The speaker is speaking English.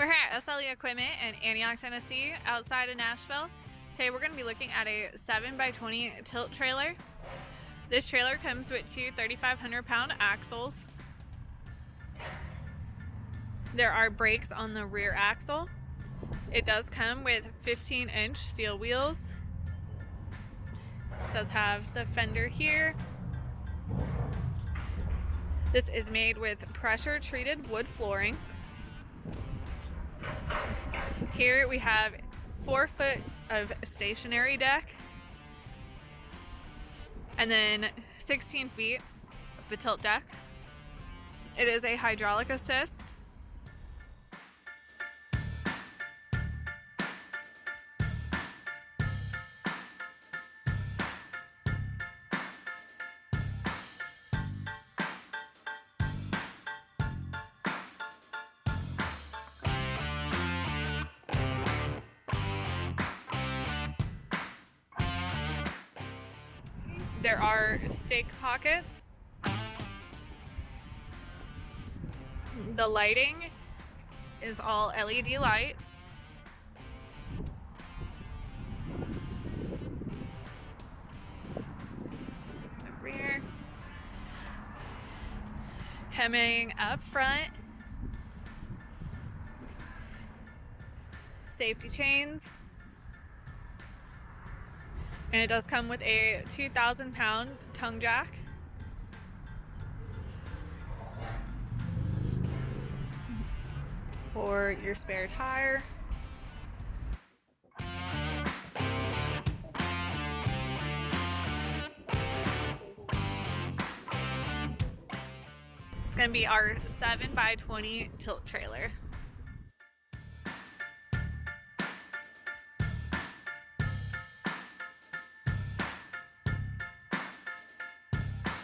We're here at SLE Equipment in Antioch, Tennessee, outside of Nashville. Today we're going to be looking at a 7x20 tilt trailer. This trailer comes with two 3,500-pound axles. There are brakes on the rear axle. It does come with 15-inch steel wheels. It does have the fender here. This is made with pressure-treated wood flooring. Here we have 4 foot of stationary deck and then 16 feet of the tilt deck. It is a hydraulic assist. There are stake pockets. The lighting is all LED lights. The rear. Coming up front. Safety chains. And it does come with a 2,000-pound tongue jack. For your spare tire. It's going to be our 7x20 tilt trailer.